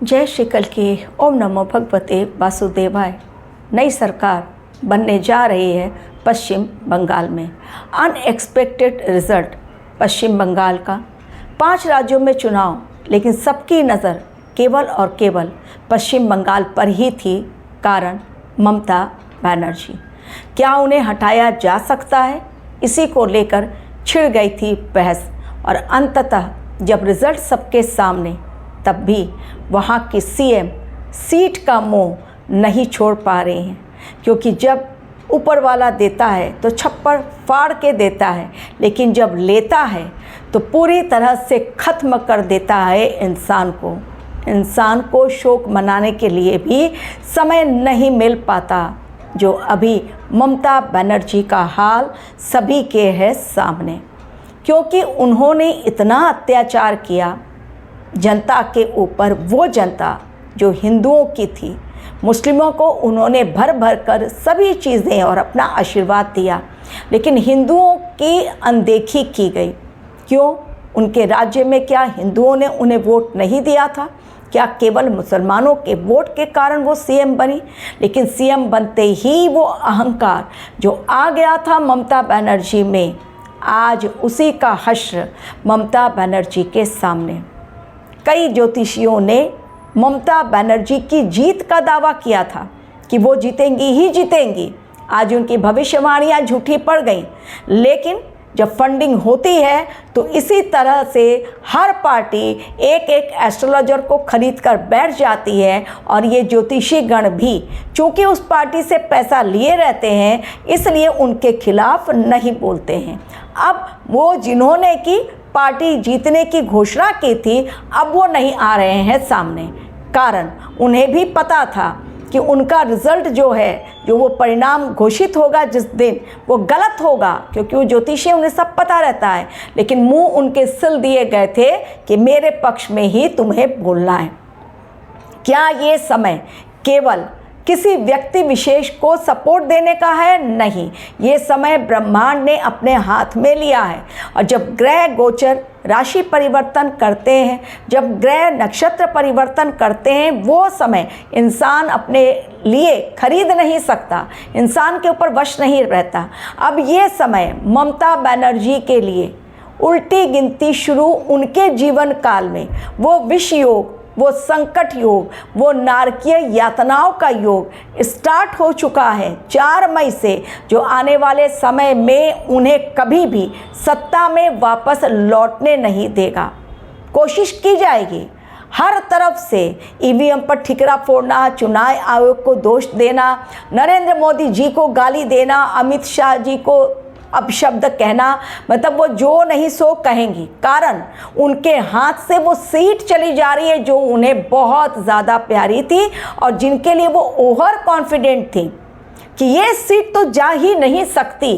जय श्री कल की ओम नमो भगवते वासुदेवाय। नई सरकार बनने जा रही है पश्चिम बंगाल में। अनएक्सपेक्टेड रिजल्ट पश्चिम बंगाल का। 5 राज्यों में चुनाव, लेकिन सबकी नज़र केवल और केवल पश्चिम बंगाल पर ही थी। कारण ममता बनर्जी। क्या उन्हें हटाया जा सकता है? इसी को लेकर छिड़ गई थी बहस। और अंततः जब रिज़ल्ट सबके सामने, तब भी वहाँ की सीएम सीट का मोह नहीं छोड़ पा रहे हैं। क्योंकि जब ऊपर वाला देता है तो छप्पर फाड़ के देता है, लेकिन जब लेता है तो पूरी तरह से ख़त्म कर देता है इंसान को शोक मनाने के लिए भी समय नहीं मिल पाता। जो अभी ममता बनर्जी का हाल सभी के है सामने, क्योंकि उन्होंने इतना अत्याचार किया जनता के ऊपर। वो जनता जो हिंदुओं की थी, मुस्लिमों को उन्होंने भर भर कर सभी चीज़ें और अपना आशीर्वाद दिया, लेकिन हिंदुओं की अनदेखी की गई। क्यों? उनके राज्य में क्या हिंदुओं ने उन्हें वोट नहीं दिया था? क्या केवल मुसलमानों के वोट के कारण वो सीएम बनी? लेकिन सीएम बनते ही वो अहंकार जो आ गया था ममता बनर्जी में, आज उसी का हश्र ममता बनर्जी के सामने। कई ज्योतिषियों ने ममता बनर्जी की जीत का दावा किया था कि वो जीतेंगी ही जीतेंगी। आज उनकी भविष्यवाणियाँ झूठी पड़ गईं। लेकिन जब फंडिंग होती है तो इसी तरह से हर पार्टी एक एक एस्ट्रोलॉजर को खरीद कर बैठ जाती है। और ये ज्योतिषी गण भी चूँकि उस पार्टी से पैसा लिए रहते हैं, इसलिए उनके खिलाफ नहीं बोलते हैं। अब वो जिन्होंने की पार्टी जीतने की घोषणा की थी, अब वो नहीं आ रहे हैं सामने। कारण उन्हें भी पता था कि उनका रिज़ल्ट जो है, जो वो परिणाम घोषित होगा जिस दिन, वो गलत होगा। क्योंकि वो ज्योतिषी, उन्हें सब पता रहता है। लेकिन मुंह उनके सिल दिए गए थे कि मेरे पक्ष में ही तुम्हें बोलना है। क्या ये समय केवल किसी व्यक्ति विशेष को सपोर्ट देने का है? नहीं, ये समय ब्रह्मांड ने अपने हाथ में लिया है। और जब ग्रह गोचर राशि परिवर्तन करते हैं, जब ग्रह नक्षत्र परिवर्तन करते हैं, वो समय इंसान अपने लिए खरीद नहीं सकता, इंसान के ऊपर वश नहीं रहता। अब ये समय ममता बनर्जी के लिए उल्टी गिनती शुरू उनके जीवन काल में। वो विष योग, वो संकट योग, वो नारकीय यातनाओं का योग स्टार्ट हो चुका है 4 मई से, जो आने वाले समय में उन्हें कभी भी सत्ता में वापस लौटने नहीं देगा। कोशिश की जाएगी हर तरफ से ईवीएम पर ठिकरा फोड़ना, चुनाव आयोग को दोष देना, नरेंद्र मोदी जी को गाली देना, अमित शाह जी को अपशब्द कहना। मतलब वो जो नहीं सो कहेंगी। कारण उनके हाथ से वो सीट चली जा रही है जो उन्हें बहुत ज़्यादा प्यारी थी और जिनके लिए वो ओवर कॉन्फिडेंट थी कि ये सीट तो जा ही नहीं सकती,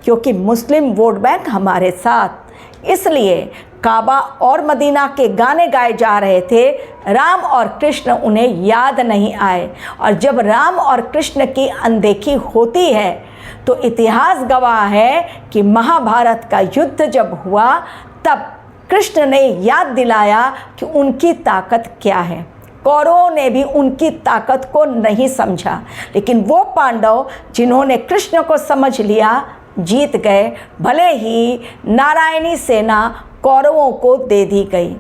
क्योंकि मुस्लिम वोट बैंक हमारे साथ। इसलिए काबा और मदीना के गाने गाए जा रहे थे, राम और कृष्ण उन्हें याद नहीं आए। और जब राम और कृष्ण की अनदेखी होती है तो इतिहास गवाह है कि महाभारत का युद्ध जब हुआ, तब कृष्ण ने याद दिलाया कि उनकी ताकत क्या है। कौरवों ने भी उनकी ताकत को नहीं समझा, लेकिन वो पांडव जिन्होंने कृष्ण को समझ लिया, जीत गए। भले ही नारायणी सेना कौरवों को दे दी गई।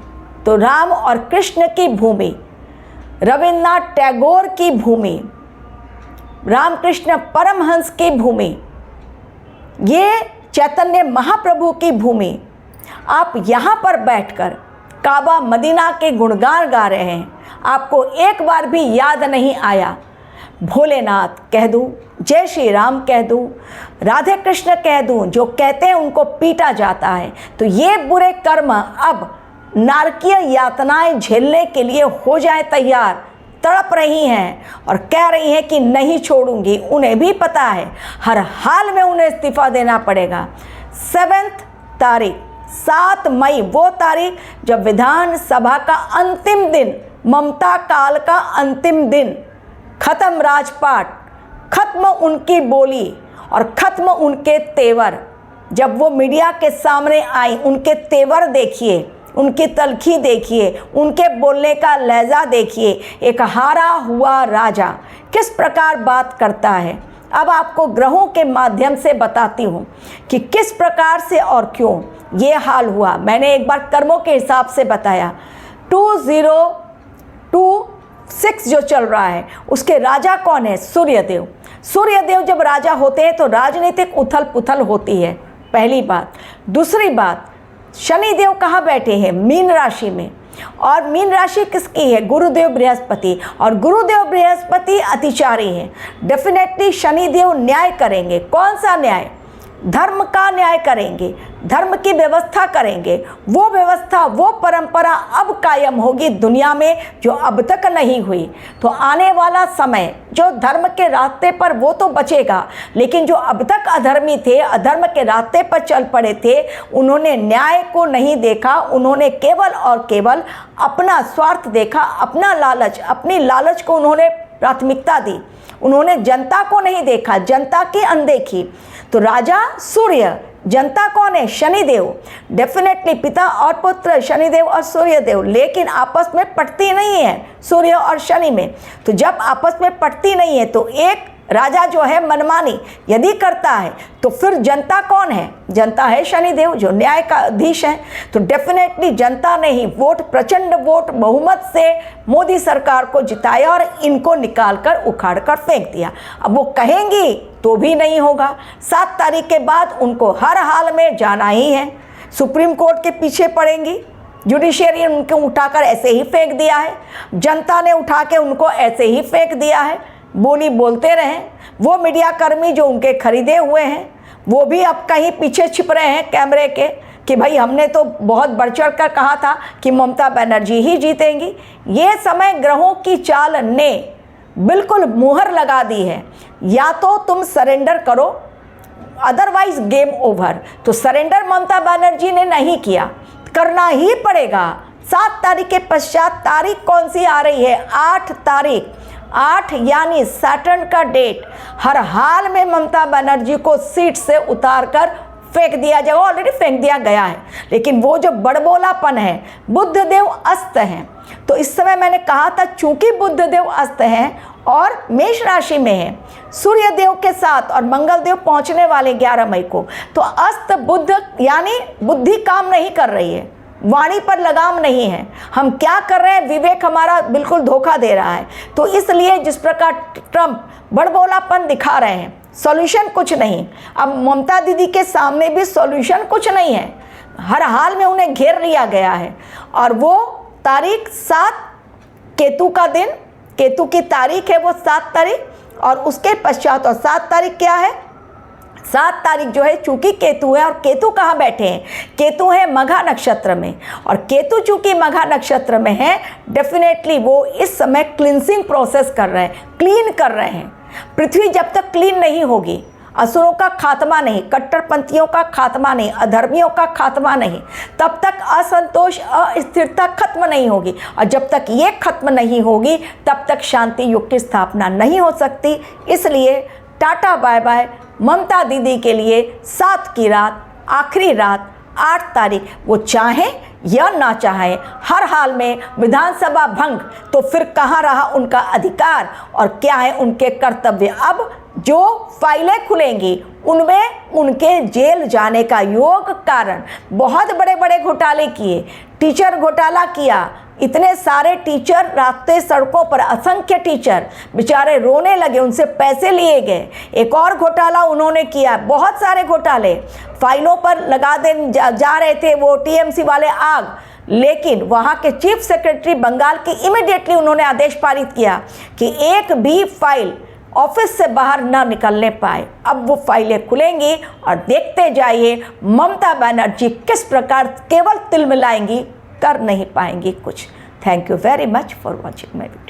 तो राम और कृष्ण की भूमि, रविन्द्रनाथ टैगोर की भूमि, रामकृष्ण परमहंस की भूमि, ये चैतन्य महाप्रभु की भूमि, आप यहाँ पर बैठकर काबा मदीना के गुणगान गा रहे हैं। आपको एक बार भी याद नहीं आया भोलेनाथ कह दूँ, जय श्री राम कह दूँ, राधे कृष्ण कह दूँ? जो कहते हैं उनको पीटा जाता है। तो ये बुरे कर्म अब नारकीय यातनाएं झेलने के लिए हो जाए तैयार, तड़प रही हैं और कह रही हैं कि नहीं छोड़ूंगी। उन्हें भी पता है हर हाल में उन्हें इस्तीफा देना पड़ेगा। 7 तारीख 7 मई वो तारीख जब विधानसभा का अंतिम दिन, ममता काल का अंतिम दिन, खत्म राजपाट, खत्म उनकी बोली और खत्म उनके तेवर। जब वो मीडिया के सामने आई, उनके तेवर देखिए, उनकी तलखी देखिए, उनके बोलने का लहजा देखिए। एक हारा हुआ राजा किस प्रकार बात करता है। अब आपको ग्रहों के माध्यम से बताती हूँ कि किस प्रकार से और क्यों ये हाल हुआ। मैंने एक बार कर्मों के हिसाब से बताया। 2026 जो चल रहा है उसके राजा कौन है? सूर्यदेव। सूर्यदेव जब राजा होते हैं तो राजनीतिक उथल पुथल होती है, पहली बात। दूसरी बात, शनिदेव कहाँ बैठे हैं? मीन राशि में। और मीन राशि किसकी है? गुरुदेव बृहस्पति। और गुरुदेव बृहस्पति अतिचारी हैं। डेफिनेटली शनिदेव न्याय करेंगे। कौन सा न्याय? धर्म का न्याय करेंगे, धर्म की व्यवस्था करेंगे। वो व्यवस्था, वो परंपरा अब कायम होगी दुनिया में जो अब तक नहीं हुई। तो आने वाला समय जो धर्म के रास्ते पर वो तो बचेगा, लेकिन जो अब तक अधर्मी थे, अधर्म के रास्ते पर चल पड़े थे, उन्होंने न्याय को नहीं देखा। उन्होंने केवल और केवल अपना स्वार्थ देखा, अपना लालच, अपनी लालच को उन्होंने प्राथमिकता दी। उन्होंने जनता को नहीं देखा, जनता की अनदेखी। तो राजा सूर्य, जनता कौन है? शनिदेव। डेफिनेटली पिता और पुत्र, शनिदेव और सूर्यदेव, लेकिन आपस में पटती नहीं है सूर्य और शनि में। तो जब आपस में पटती नहीं है तो एक राजा जो है मनमानी यदि करता है तो फिर जनता कौन है? जनता है शनिदेव जो न्याय का अधीश है। तो डेफिनेटली जनता ने ही वोट, प्रचंड वोट बहुमत से मोदी सरकार को जिताया और इनको निकाल कर उखाड़ कर फेंक दिया। अब वो कहेंगी तो भी नहीं होगा। 7 तारीख के बाद उनको हर हाल में जाना ही है। सुप्रीम कोर्ट के पीछे पड़ेंगी। जुडिशियरी उनको उठाकर ऐसे ही फेंक दिया है, जनता ने उठा के उनको ऐसे ही फेंक दिया है। बोली बोलते रहें। वो मीडिया कर्मी जो उनके खरीदे हुए हैं वो भी अब कहीं पीछे छिप रहे हैं कैमरे के कि भाई हमने तो बहुत बढ़ चढ़ कर कहा था कि ममता बनर्जी ही जीतेंगी। ये समय ग्रहों की चाल ने बिल्कुल मुहर लगा दी है। या तो तुम सरेंडर करो, अदरवाइज गेम ओवर। तो सरेंडर ममता बनर्जी ने नहीं किया, करना ही पड़ेगा। 7 तारीख के पश्चात तारीख कौन सी आ रही है? 8 तारीख। 8 यानी सैटर्न का डेट। हर हाल में ममता बनर्जी को सीट से उतार कर फेंक दिया जाएगा। ऑलरेडी फेंक दिया गया है, लेकिन वो जो बड़बोलापन है, बुधदेव अस्त हैं। तो इस समय मैंने कहा था चूंकि बुधदेव अस्त हैं और मेष राशि में है सूर्यदेव के साथ और मंगलदेव पहुंचने वाले 11 मई को, तो अस्त बुध यानी बुद्धि काम नहीं कर रही है, वाणी पर लगाम नहीं है। हम क्या कर रहे हैं? विवेक हमारा बिल्कुल धोखा दे रहा है। तो इसलिए जिस प्रकार ट्रंप बड़बोलापन दिखा रहे हैं, सॉल्यूशन कुछ नहीं। अब ममता दीदी के सामने भी सॉल्यूशन कुछ नहीं है। हर हाल में उन्हें घेर लिया गया है। और वो तारीख 7 केतु का दिन, केतु की तारीख है वो 7 तारीख। और उसके पश्चात और 7 तारीख क्या है? 7 तारीख जो है चूंकि केतु है, और केतु कहाँ बैठे हैं? केतु है मघा नक्षत्र में। और केतु चूंकि मघा नक्षत्र में है, डेफिनेटली वो इस समय क्लींसिंग प्रोसेस कर रहे हैं, क्लीन कर रहे हैं। पृथ्वी जब तक क्लीन नहीं होगी, असुरों का खात्मा नहीं, कट्टरपंथियों का खात्मा नहीं, अधर्मियों का खात्मा नहीं, तब तक असंतोष, अस्थिरता खत्म नहीं होगी। और जब तक ये खत्म नहीं होगी तब तक शांति युग की स्थापना नहीं हो सकती। इसलिए टाटा बाय बाय ममता दीदी के लिए 7 की रात, आखिरी रात 8 तारीख। वो चाहें या ना चाहें, हर हाल में विधानसभा भंग, तो फिर कहाँ रहा उनका अधिकार और क्या है उनके कर्तव्य। अब जो फाइलें खुलेंगी उनमें उनके जेल जाने का योग कारण। बहुत बड़े बड़े घोटाले किए, टीचर घोटाला किया, इतने सारे टीचर रास्ते सड़कों पर, असंख्य टीचर बेचारे रोने लगे, उनसे पैसे लिए गए। एक और घोटाला उन्होंने किया, बहुत सारे घोटाले फाइलों पर लगा दे जा रहे थे वो टीएमसी वाले आग। लेकिन वहाँ के चीफ सेक्रेटरी बंगाल की इमीडिएटली उन्होंने आदेश पारित किया कि एक भी फाइल ऑफिस से बाहर ना निकलने पाए। अब वो फाइलें खुलेंगी और देखते जाइए ममता बनर्जी किस प्रकार केवल तिलमिलाएंगी, कर नहीं पाएंगी कुछ। Thank you very much for watching my video.